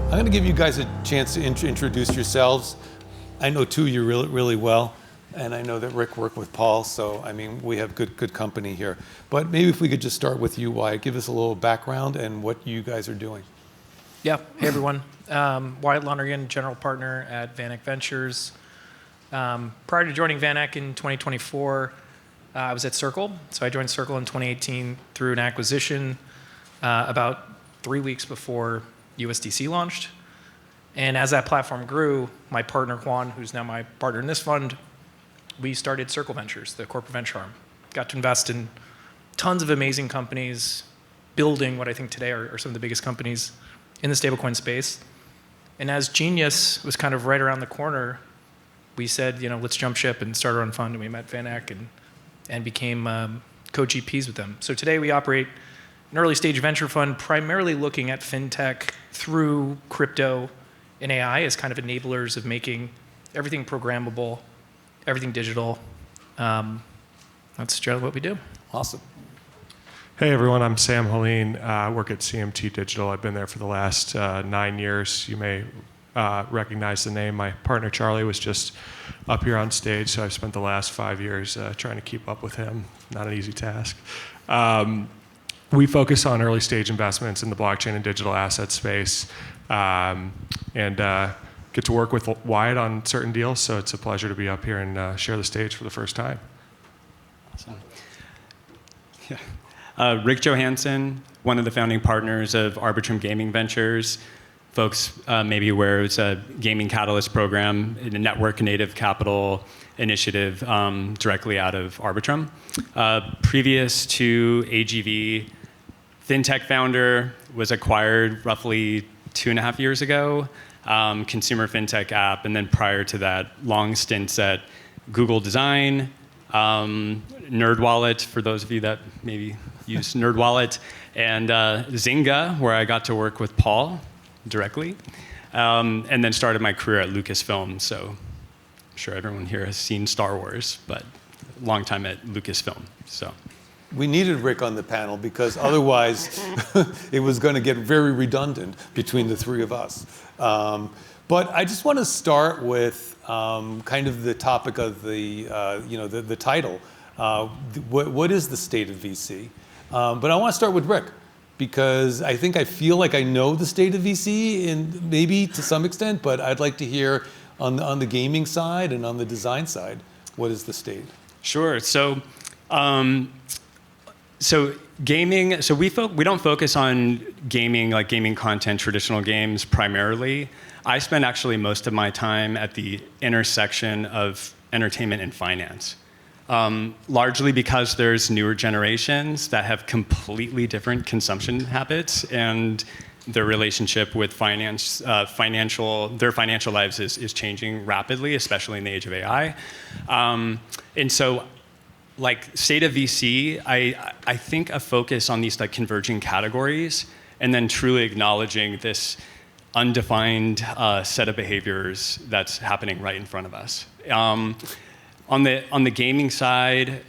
I'm going to give you guys a chance to introduce yourselves. I know two of you really well, and I know that Rick worked with Paul, so I mean, we have good company here. But maybe if we could just start with you, Wyatt, give us a little background and what you guys are doing. Yeah, hey everyone. Wyatt Lonergan, general partner at VanEck Ventures. Prior to joining VanEck in 2024, I was at Circle. So I joined Circle in 2018 through an acquisition about 3 weeks before USDC launched. And as that platform grew, my partner Juan, who's now my partner in this fund, we started Circle Ventures, the corporate venture arm. Got to invest in tons of amazing companies, building what I think today are some of the biggest companies in the stablecoin space. And as Genius was kind of right around the corner, we said, let's jump ship and start our own fund. And we met VanEck and became co-GPs with them. So today we operate an early stage venture fund, primarily looking at fintech through crypto and AI as kind of enablers of making everything programmable, everything digital. That's generally what we do. Awesome. Hey everyone, I'm Sam Hellene. I work at CMT Digital. I've been there for the last 9 years. You may recognize the name. My partner Charlie was just up here on stage, so I've spent the last 5 years trying to keep up with him. Not an easy task. We focus on early stage investments in the blockchain and digital asset space, and get to work with Wyatt on certain deals, so it's a pleasure to be up here and share the stage for the first time. Awesome. Yeah. Rick Johanson, one of the founding partners of Arbitrum Gaming Ventures. Folks may be aware it's a gaming catalyst program, a network native capital initiative directly out of Arbitrum. Previous to AGV, fintech founder, was acquired roughly 2.5 years ago, consumer fintech app, and then prior to that, long stints at Google Design, NerdWallet, for those of you that maybe use NerdWallet, and Zynga, where I got to work with Paul directly, and then started my career at Lucasfilm. So I'm sure everyone here has seen Star Wars, but long time at Lucasfilm. So We needed Rick on the panel because otherwise it was going to get very redundant between the three of us. But I just want to start with kind of the topic of the title. What is the state of VC? But I want to start with Rick because I feel like I know the state of VC, and maybe to some extent, but I'd like to hear on the gaming side and on the design side, what is the state? Sure. So gaming. So we don't focus on gaming, like gaming content, traditional games primarily. I spend actually most of my time at the intersection of entertainment and finance. Largely because there's newer generations that have completely different consumption habits, and their relationship with finance, their financial lives is changing rapidly, especially in the age of AI. And so, like state of VC, I think a focus on these like converging categories, and then truly acknowledging this undefined set of behaviors that's happening right in front of us. On the gaming side,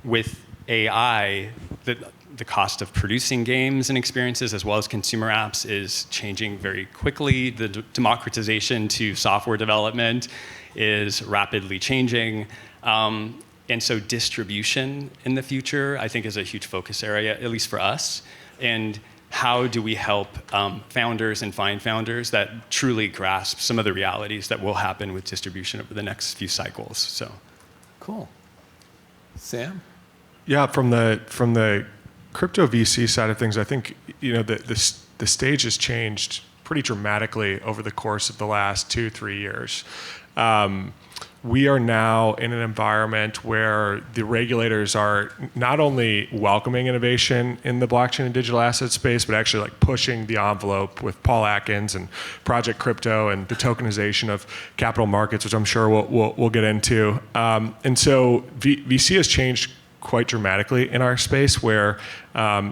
with AI, the cost of producing games and experiences as well as consumer apps is changing very quickly. The democratization to software development is rapidly changing. And so distribution in the future, I think, is a huge focus area, at least for us. And how do we help founders and find founders that truly grasp some of the realities that will happen with distribution over the next few cycles? So, cool. Sam? Yeah, from the crypto VC side of things, I think the stage has changed pretty dramatically over the course of the last 2-3 years. We are now in an environment where the regulators are not only welcoming innovation in the blockchain and digital asset space, but actually like pushing the envelope with Paul Atkins and Project Crypto and the tokenization of capital markets, which I'm sure we'll get into. And so VC has changed quite dramatically in our space, where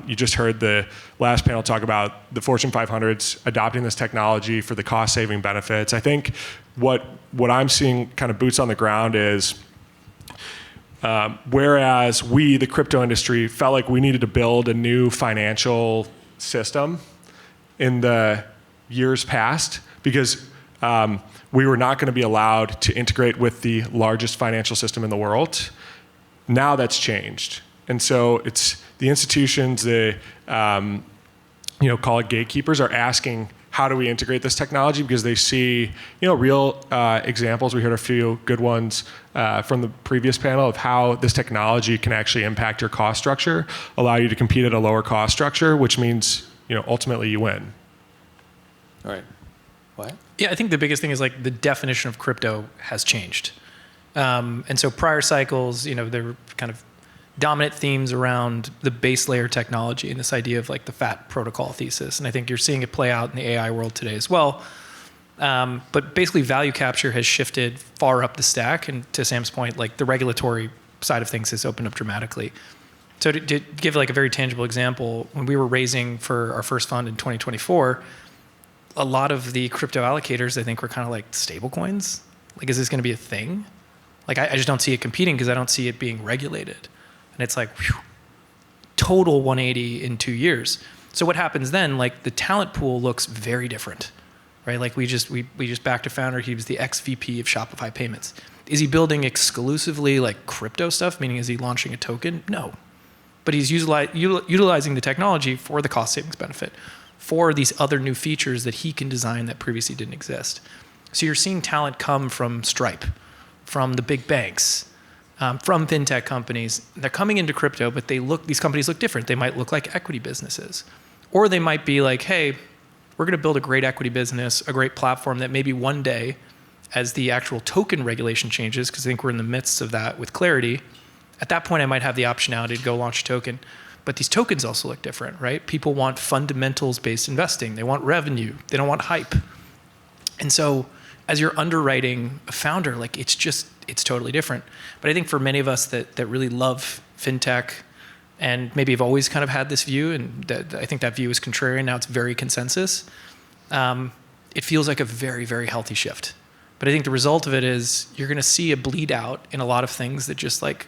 you just heard the last panel talk about the Fortune 500s adopting this technology for the cost-saving benefits. I think what I'm seeing kind of boots on the ground is whereas we, the crypto industry, felt like we needed to build a new financial system in the years past because we were not going to be allowed to integrate with the largest financial system in the world. Now that's changed. And so it's the institutions, call it gatekeepers, are asking, how do we integrate this technology? Because they see, real examples. We heard a few good ones from the previous panel of how this technology can actually impact your cost structure, allow you to compete at a lower cost structure, which means, ultimately you win. All right. What? Yeah, I think the biggest thing is like the definition of crypto has changed. And so prior cycles, there were kind of dominant themes around the base layer technology and this idea of like the Fiat protocol thesis. And I think you're seeing it play out in the AI world today as well. But basically value capture has shifted far up the stack. And to Sam's point, like the regulatory side of things has opened up dramatically. So to give like a very tangible example, when we were raising for our first fund in 2024, a lot of the crypto allocators, I think, were kind of like stablecoins. Like, is this going to be a thing? Like, I just don't see it competing because I don't see it being regulated. And it's like, whew, total 180 in 2 years. So what happens then, like the talent pool looks very different, right? Like we just backed a founder, he was the ex-VP of Shopify Payments. Is he building exclusively like crypto stuff, meaning is he launching a token? No. But he's utilizing the technology for the cost savings benefit, for these other new features that he can design that previously didn't exist. So you're seeing talent come from Stripe, from the big banks, from fintech companies. They're coming into crypto, but these companies look different. They might look like equity businesses. Or they might be like, hey, we're going to build a great equity business, a great platform that maybe one day, as the actual token regulation changes, because I think we're in the midst of that with clarity, at that point I might have the optionality to go launch a token. But these tokens also look different, right? People want fundamentals-based investing. They want revenue. They don't want hype. And so as you're underwriting a founder, like it's totally different. But I think for many of us that really love fintech and maybe have always kind of had this view, and I think that view is contrarian, now it's very consensus, it feels like a very, very healthy shift. But I think the result of it is you're going to see a bleed out in a lot of things that just like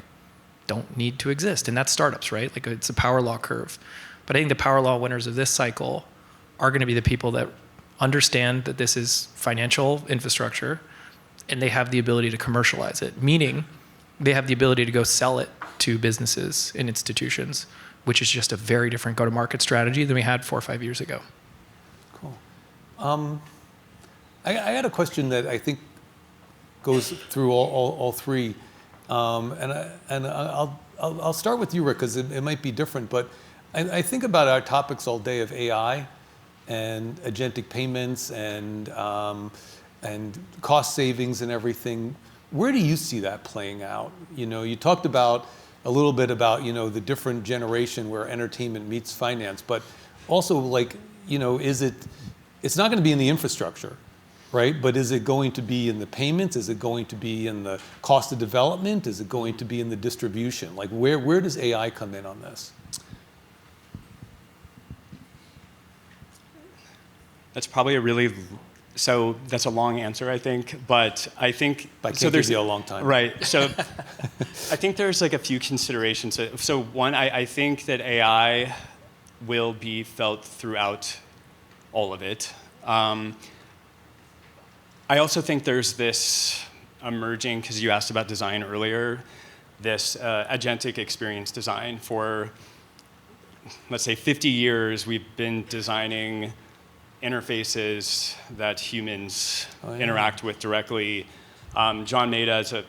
don't need to exist. And that's startups, right? Like it's a power law curve. But I think the power law winners of this cycle are going to be the people that understand that this is financial infrastructure and they have the ability to commercialize it, meaning they have the ability to go sell it to businesses and institutions, which is just a very different go-to-market strategy than we had 4 or 5 years ago. Cool. I had a question that I think goes through all three. And I'll start with you, Rick, because it might be different. But I think about our topics all day of AI and agentic payments and cost savings and everything. Where do you see that playing out? You talked about a little bit about the different generation where entertainment meets finance, but also like it's not going to be in the infrastructure. Right, but is it going to be in the payments? Is it going to be in the cost of development? Is it going to be in the distribution? Like where does AI come in on this? That's probably that's a long answer, I think, but I think so. There's a long time, right? So I think there's like a few considerations. So one, I think that AI will be felt throughout all of it. I also think there's this emerging, because you asked about design earlier, this agentic experience design. For, let's say, 50 years, we've been designing interfaces that humans interact with directly. John Maeda is a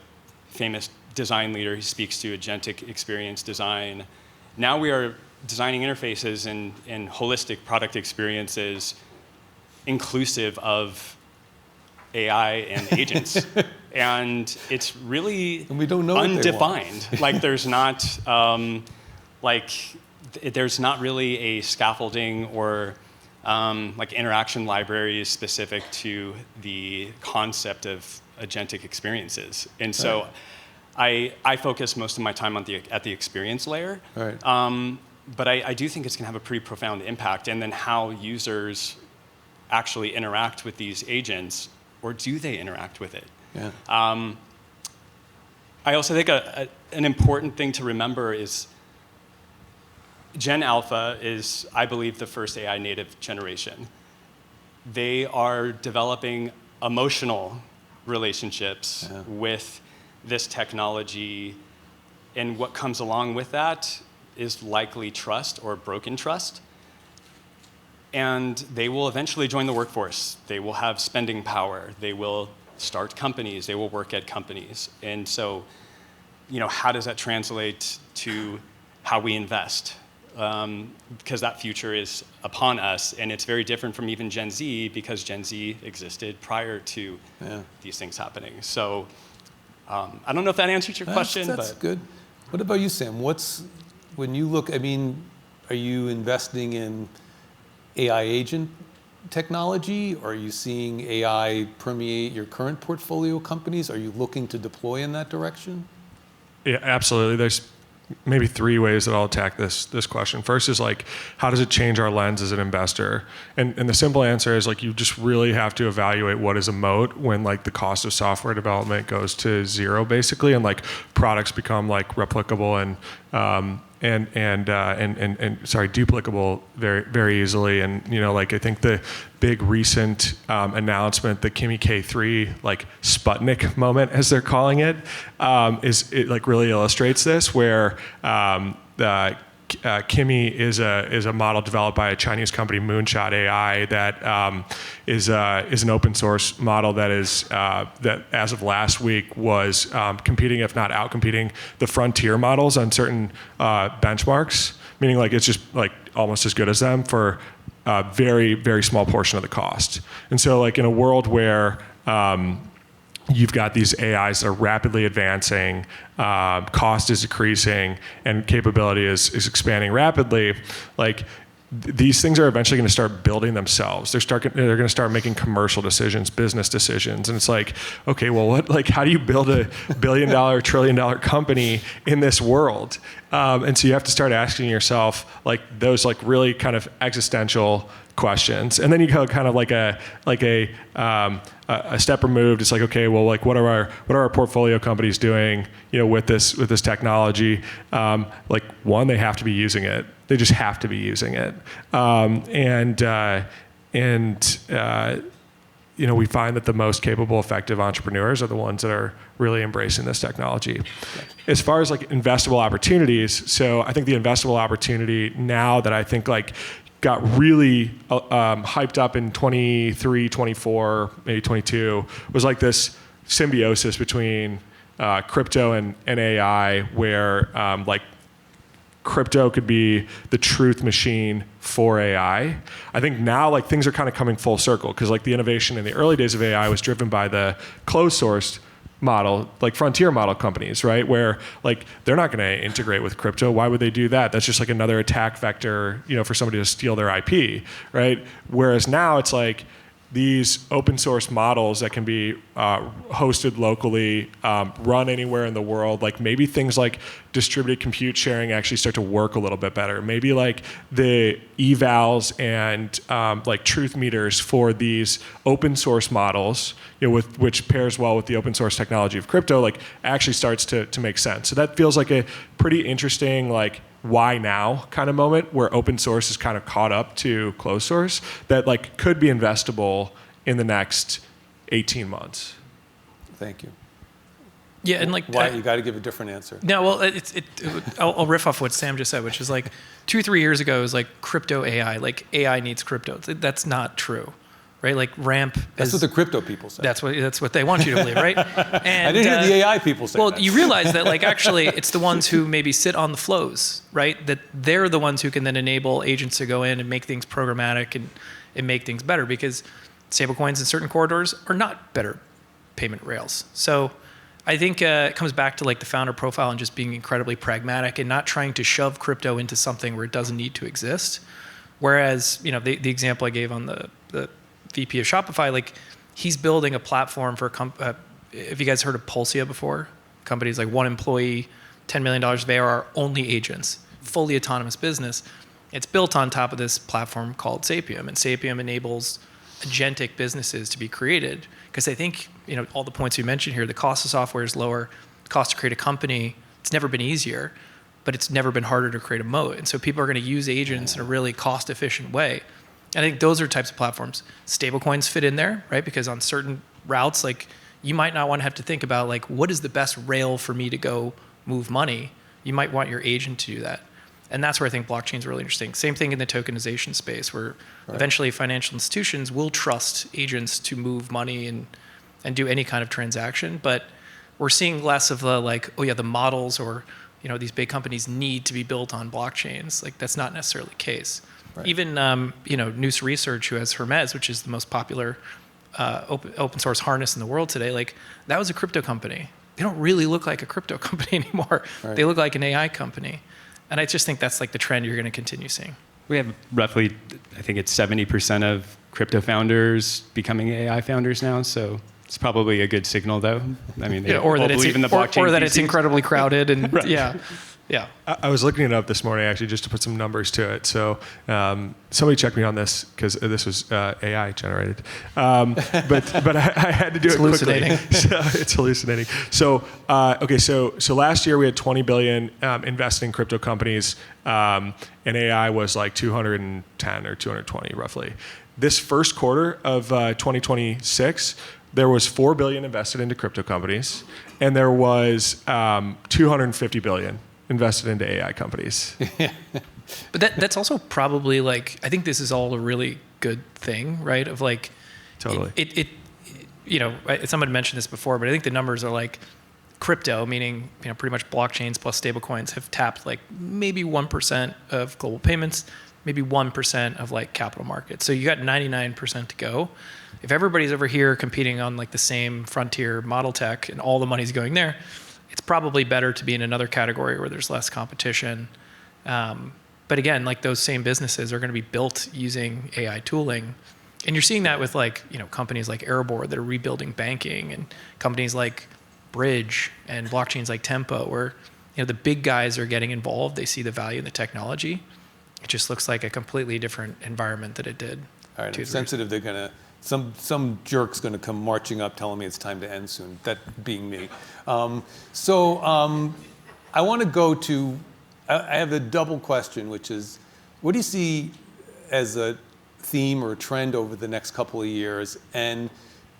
famous design leader. He speaks to agentic experience design. Now we are designing interfaces and holistic product experiences inclusive of AI and agents, and it's really and we don't know undefined. Like there's not there's not really a scaffolding or like interaction libraries specific to the concept of agentic experiences. And so I focus most of my time on at the experience layer. Right. But I do think it's going to have a pretty profound impact, and then how users actually interact with these agents. Or do they interact with it? Yeah. I also think an important thing to remember is Gen Alpha is, I believe, the first AI native generation. they are developing emotional relationships with this technology. And what comes along with that is likely trust or broken trust. And they will eventually join the workforce. They will have spending power. They will start companies. They will work at companies. And so, how does that translate to how we invest? Because that future is upon us, and it's very different from even Gen Z, because Gen Z existed prior to these things happening. So I don't know if that answers your question. That's good. What about you, Sam? When you look, are you investing in AI agent technology? Are you seeing AI permeate your current portfolio companies? Are you looking to deploy in that direction? Yeah, absolutely. There's maybe three ways that I'll attack this question. First is how does it change our lens as an investor? And the simple answer is you just really have to evaluate what is a moat when the cost of software development goes to zero basically, and products become replicable and duplicable very, very easily. And I think the big recent announcement, the Kimi K3 Sputnik moment, as they're calling it, really illustrates this, where Kimi is a model developed by a Chinese company, Moonshot AI, that is an open source model that as of last week was competing, if not outcompeting, the frontier models on certain benchmarks, meaning it's just almost as good as them for a very, very small portion of the cost. And so in a world where you've got these AIs that are rapidly advancing, cost is decreasing, and capability is expanding rapidly, these things are eventually going to start building themselves. They're going to start making commercial decisions, business decisions, and it's okay, well, how do you build a $1 billion, $1 trillion company in this world? And so you have to start asking yourself those really kind of existential questions, and then you go kind of a step removed. It's okay, well, what are our portfolio companies doing, with this technology? One, they have to be using it. They just have to be using it, we find that the most capable, effective entrepreneurs are the ones that are really embracing this technology. As far as investable opportunities, so I think the investable opportunity now that I think got really hyped up in 23, 24, maybe 22, was this symbiosis between crypto and AI, where crypto could be the truth machine for AI. I think now things are kind of coming full circle, because the innovation in the early days of AI was driven by the closed source model, frontier model companies, right? Where they're not going to integrate with crypto. Why would they do that? That's just another attack vector, for somebody to steal their IP, right? Whereas now it's these open source models that can be hosted locally, run anywhere in the world, maybe things like distributed compute sharing actually start to work a little bit better. Maybe the evals and truth meters for these open source models, which pairs well with the open source technology of crypto, actually starts to make sense. So that feels like a pretty interesting why now kind of moment, where open source is kind of caught up to closed source, that could be investable in the next 18 months. Thank you. Yeah, and why you got to give a different answer. No, well, I'll riff off what Sam just said, which is 2-3 years ago, it was crypto AI, AI needs crypto. That's not true, right? Ramp. That's what the crypto people say. That's what they want you to believe, right? And, I didn't hear the AI people say that. Well, you realize that actually it's the ones who maybe sit on the flows, right? That they're the ones who can then enable agents to go in and make things programmatic and make things better, because stablecoins in certain corridors are not better payment rails. So I think it comes back to the founder profile and just being incredibly pragmatic and not trying to shove crypto into something where it doesn't need to exist. Whereas, the example I gave on the VP of Shopify, he's building a platform for have you guys heard of Pulsia before? Companies one employee, $10 million of ARR, only agents, fully autonomous business. It's built on top of this platform called Sapium, and Sapium enables agentic businesses to be created, because I think all the points you mentioned here, the cost of software is lower, the cost to create a company, it's never been easier, but it's never been harder to create a moat. And so people are going to use agents in a really cost efficient way. And I think those are types of platforms. Stablecoins fit in there, right? Because on certain routes, like you might not want to have to think about like, what is the best rail for me to go move money? You might want your agent to do that. And that's where I think blockchain is really interesting. Same thing in the tokenization space, where eventually financial institutions will trust agents to move money and do any kind of transaction. But we're seeing less of the like, oh yeah, the models or these big companies need to be built on blockchains. Like that's not necessarily the case. Right. Even Noose Research, who has Hermes, which is the most popular open source harness in the world today, like that was a crypto company. They don't really look like a crypto company anymore. Right. They look like an AI company. And I just think that's like the trend you're going to continue seeing. We have roughly, I think it's 70% of crypto founders becoming AI founders now. So it's probably a good signal, though. I mean, they or that believe in the blockchain. Or that it's incredibly crowded and right. Yeah. I was looking it up this morning, actually, just to put some numbers to it. So somebody checked me on this because this was AI generated. But I had to do it quickly. So it's hallucinating. So, okay, so last year we had 20 billion invested in crypto companies, and AI was like 210 or 220 roughly. This first quarter of 2026, there was 4 billion invested into crypto companies, and there was 250 billion invested into AI companies. But that's also probably like, I think this is all a really good thing, right? Of like, totally. Someone mentioned this before, but I think the numbers are like crypto, meaning pretty much blockchains plus stablecoins have tapped like maybe 1% of global payments, maybe 1% of like capital markets. So you got 99% to go. If everybody's over here competing on like the same frontier model tech and all the money's going there, it's probably better to be in another category where there's less competition. But again, like those same businesses are going to be built using AI tooling. And you're seeing that with like, companies like Erebor that are rebuilding banking, and companies like Bridge and blockchains like Tempo, where the big guys are getting involved. They see the value in the technology. It just looks like a completely different environment that it did. All right, I'm sensitive. They're going to, some jerk's going to come marching up telling me it's time to end soon, that being me. So I want to go to, I have a double question, which is, what do you see as a theme or a trend over the next couple of years? And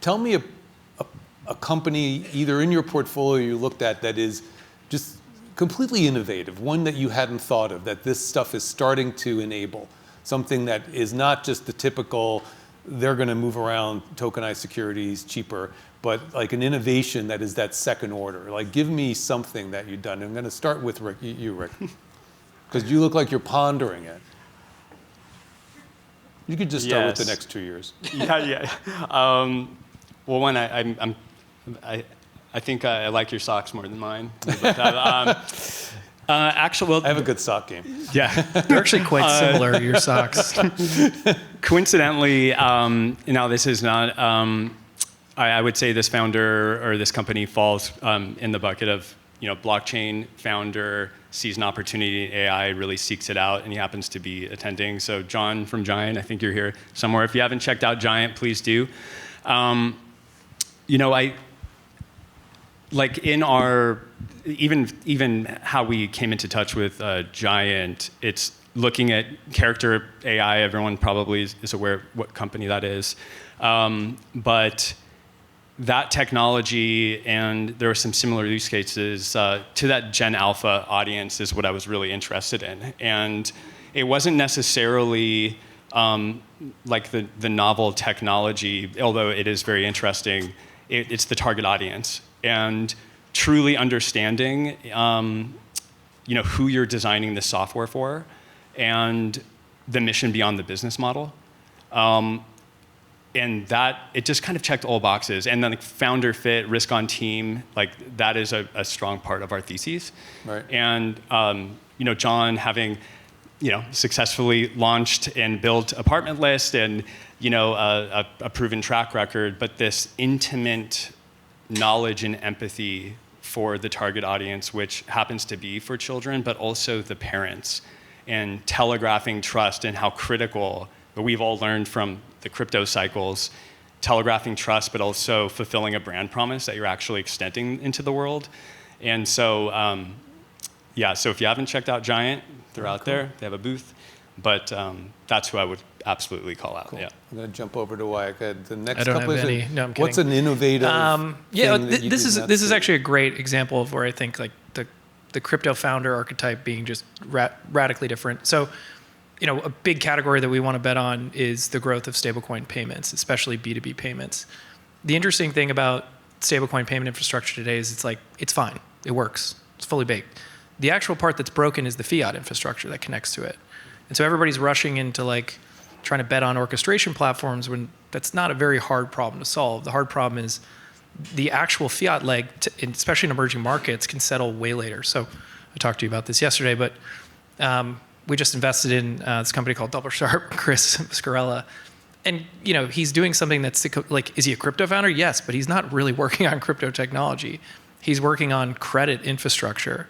tell me a company, either in your portfolio you looked at, that is just completely innovative, one that you hadn't thought of, that this stuff is starting to enable, something that is not just the typical, they're going to move around tokenized securities cheaper, but like an innovation that is that second order. Like, give me something that you've done. I'm going to start with Rick, Rick, because you look like you're pondering it. You could just start with the next 2 years. Yeah. Well, one, I think I like your socks more than mine. But, I have a good sock game. Yeah. They're actually quite similar, your socks. Coincidentally, now this is not, I would say this founder or this company falls in the bucket of, blockchain founder sees an opportunity in AI, really seeks it out, and he happens to be attending. So John from Giant, I think you're here somewhere. If you haven't checked out Giant, please do. Like in our, even how we came into touch with Giant, it's looking at character AI. Everyone probably is aware what company that is. But that technology, and there are some similar use cases to that Gen Alpha audience, is what I was really interested in. And it wasn't necessarily like the novel technology, although it is very interesting. It's the target audience. And truly understanding, who you're designing the software for, and the mission beyond the business model, and that it just kind of checked all boxes. And then like founder fit, risk on team, like that is a strong part of our theses. Right. And John having successfully launched and built Apartment List, and a proven track record, but this intimate knowledge and empathy for the target audience, which happens to be for children, but also the parents, and telegraphing trust, and how critical, but we've all learned from the crypto cycles, telegraphing trust, but also fulfilling a brand promise that you're actually extending into the world. And so, so if you haven't checked out Giant, they're out there, they have a booth. But that's who I would absolutely call out. Cool. Yeah. I'm going to jump over to Wyatt. The next I don't couple have is any. No, I'm what's kidding. an innovative Yeah, thing that you this did is not this is see? actually a great example of where I think like the crypto founder archetype being just radically different. So, a big category that we want to bet on is the growth of stablecoin payments, especially B2B payments. The interesting thing about stablecoin payment infrastructure today is it's fine. It works. It's fully baked. The actual part that's broken is the fiat infrastructure that connects to it. And so everybody's rushing into trying to bet on orchestration platforms when that's not a very hard problem to solve. The hard problem is the actual fiat leg, especially in emerging markets, can settle way later. So I talked to you about this yesterday, but we just invested in this company called DoubleSharp, Chris Scarella. And he's doing something that's is he a crypto founder? Yes, but he's not really working on crypto technology. He's working on credit infrastructure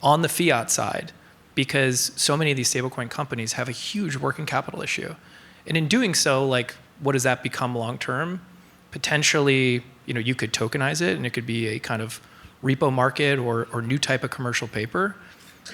on the fiat side because so many of these stablecoin companies have a huge working capital issue. And in doing so, what does that become long term? Potentially, you could tokenize it and it could be a kind of repo market or new type of commercial paper.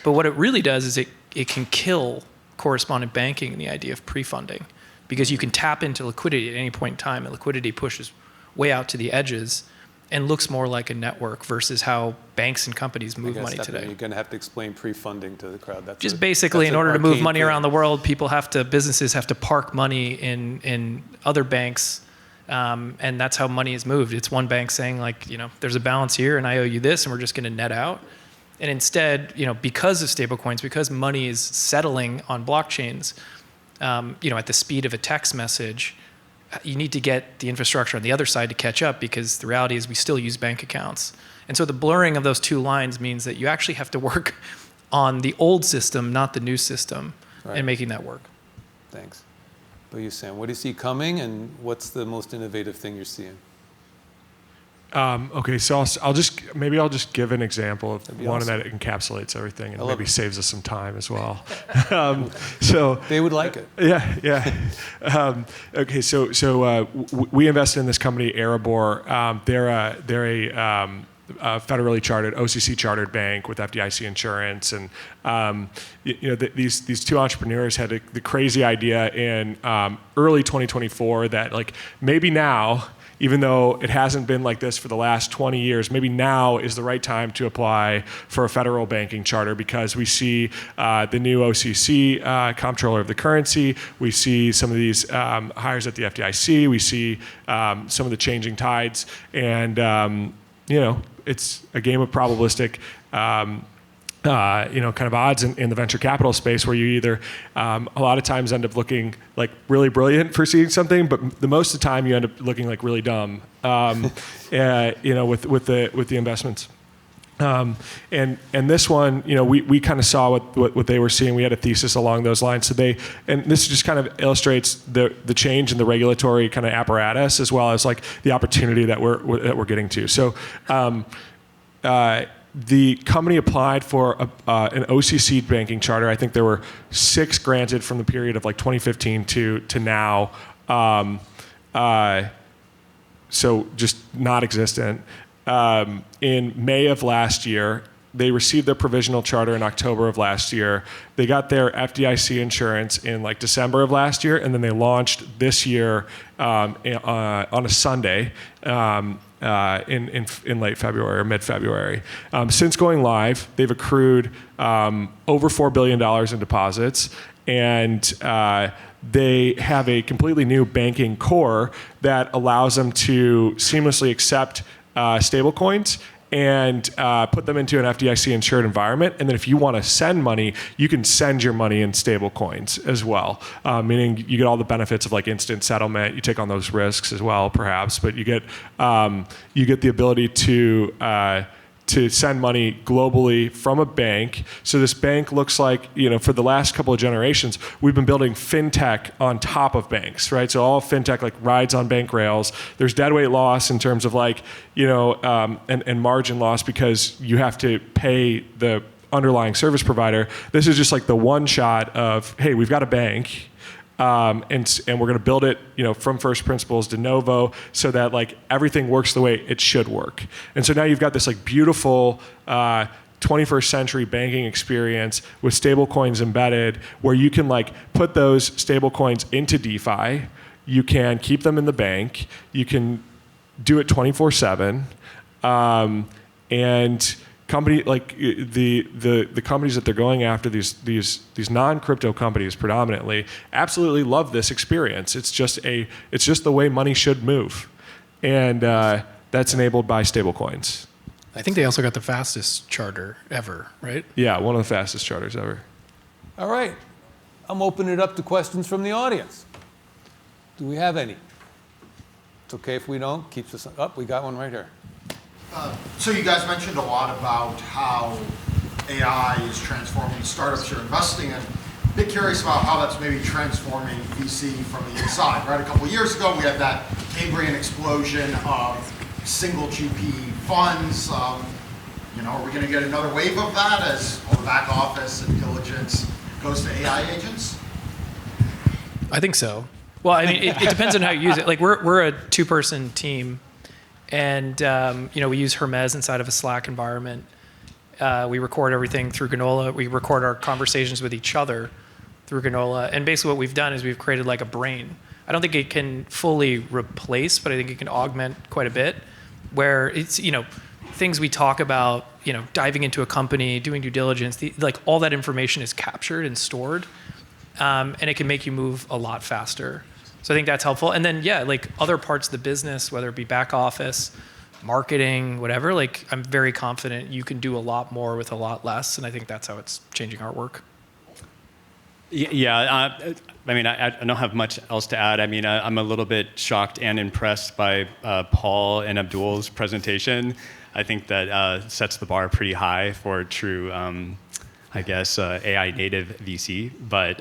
But what it really does is it can kill correspondent banking and the idea of pre-funding because you can tap into liquidity at any point in time and liquidity pushes way out to the edges and looks more like a network versus how banks and companies move money today. You're going to have to explain pre-funding to the crowd. Just basically, in order to move money around the world, businesses have to park money in other banks, and that's how money is moved. It's one bank saying there's a balance here, and I owe you this, and we're just going to net out. And instead, because of stablecoins, because money is settling on blockchains, at the speed of a text message, you need to get the infrastructure on the other side to catch up because the reality is we still use bank accounts. And so the blurring of those two lines means that you actually have to work on the old system, not the new system, and making that work. Thanks. But you, Sam, what do you see coming and what's the most innovative thing you're seeing? Okay, so I'll just give an example of one awesome. that encapsulates everything and love maybe it. saves us some time as well. So They would like it. yeah. Okay, so we invested in this company, Erebor. They're a federally chartered, OCC chartered bank with FDIC insurance, and these two entrepreneurs had the crazy idea in early 2024 that maybe now, even though it hasn't been like this for the last 20 years, maybe now is the right time to apply for a federal banking charter because we see the new OCC comptroller of the currency. We see some of these hires at the FDIC. We see some of the changing tides. And, it's a game of probabilistic kind of odds in the venture capital space where you either a lot of times end up looking really brilliant for seeing something, but the most of the time you end up looking really dumb, with the investments. And this one, we kind of saw what they were seeing. We had a thesis along those lines. So and this just kind of illustrates the change in the regulatory kind of apparatus as well as the opportunity that we're getting to. So, the company applied for an OCC banking charter. I think there were 6 granted from the period of 2015 to now. So just not existent. In May of last year, they received their provisional charter in October of last year. They got their FDIC insurance in December of last year, and then they launched this year on a Sunday. In late February or mid-February. Since going live, they've accrued over $4 billion in deposits, and they have a completely new banking core that allows them to seamlessly accept stablecoins and put them into an FDIC-insured environment. And then if you want to send money, you can send your money in stablecoins as well, meaning you get all the benefits of instant settlement. You take on those risks as well, perhaps, but you get the ability to send money globally from a bank. So this bank looks like, for the last couple of generations, we've been building fintech on top of banks, right? So all fintech rides on bank rails. There's deadweight loss in terms of and margin loss because you have to pay the underlying service provider. This is just the one shot of, hey, we've got a bank. And we're going to build it, from first principles de novo, so that everything works the way it should work. And so now you've got this beautiful 21st century banking experience with stablecoins embedded, where you can like put those stablecoins into DeFi. You can keep them in the bank. You can do it 24/7, and company like the companies that they're going after, these non-crypto companies predominantly, absolutely love this experience. It's just the way money should move, and that's enabled by stablecoins. I think they also got the fastest charter ever, right? Yeah, one of the fastest charters ever. All right. I'm opening it up to questions from the audience. Do we have any? It's okay if we don't. Keeps us up. We got one right here. So you guys mentioned a lot about how AI is transforming the startups you're investing in. A bit curious about how that's maybe transforming VC from the inside, right? A couple of years ago, we had that Cambrian explosion of single GP funds. Are we going to get another wave of that as all the back office and diligence goes to AI agents? I think so. Well, I mean, it depends on how you use it. Like we're a 2-person team, and we use Hermes inside of a Slack environment. We record everything through Granola. We record our conversations with each other through Granola. And basically what we've done is we've created like a brain. I don't think it can fully replace, but I think it can augment quite a bit, where it's, things we talk about, diving into a company, doing due diligence, like all that information is captured and stored, and it can make you move a lot faster. So I think that's helpful. And then, like other parts of the business, whether it be back office, marketing, whatever, like I'm very confident you can do a lot more with a lot less. And I think that's how it's changing our work. Yeah, I don't have much else to add. I mean, I'm a little bit shocked and impressed by Paul and Abdul's presentation. I think that sets the bar pretty high for true, AI native VC. But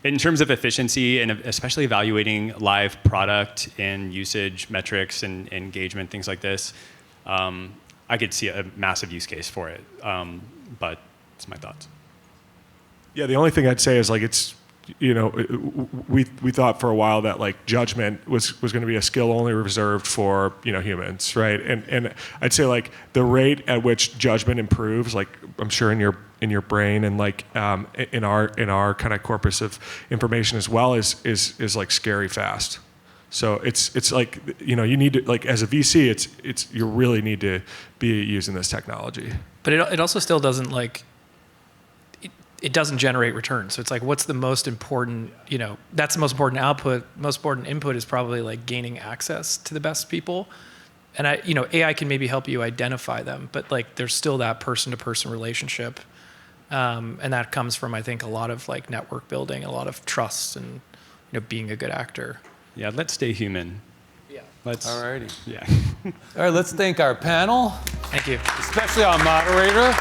in terms of efficiency and especially evaluating live product and usage metrics and engagement, things like this, I could see a massive use case for it. But it's my thoughts. Yeah, the only thing I'd say is like we thought for a while that like judgment was going to be a skill only reserved for humans, right? And I'd say like the rate at which judgment improves, like I'm sure in your brain and like in our kind of corpus of information as well, is like scary fast. So it's like you need to, like as a VC, it's you really need to be using this technology. But it also still doesn't like. It doesn't generate returns. So it's like, what's the most important, that's the most important output. Most important input is probably like gaining access to the best people. And AI can maybe help you identify them, but like there's still that person-to-person relationship. And that comes from, I think, a lot of like network building, a lot of trust and, being a good actor. Yeah, let's stay human. Yeah. All righty. Yeah. All right, let's thank our panel. Thank you. Especially our moderator.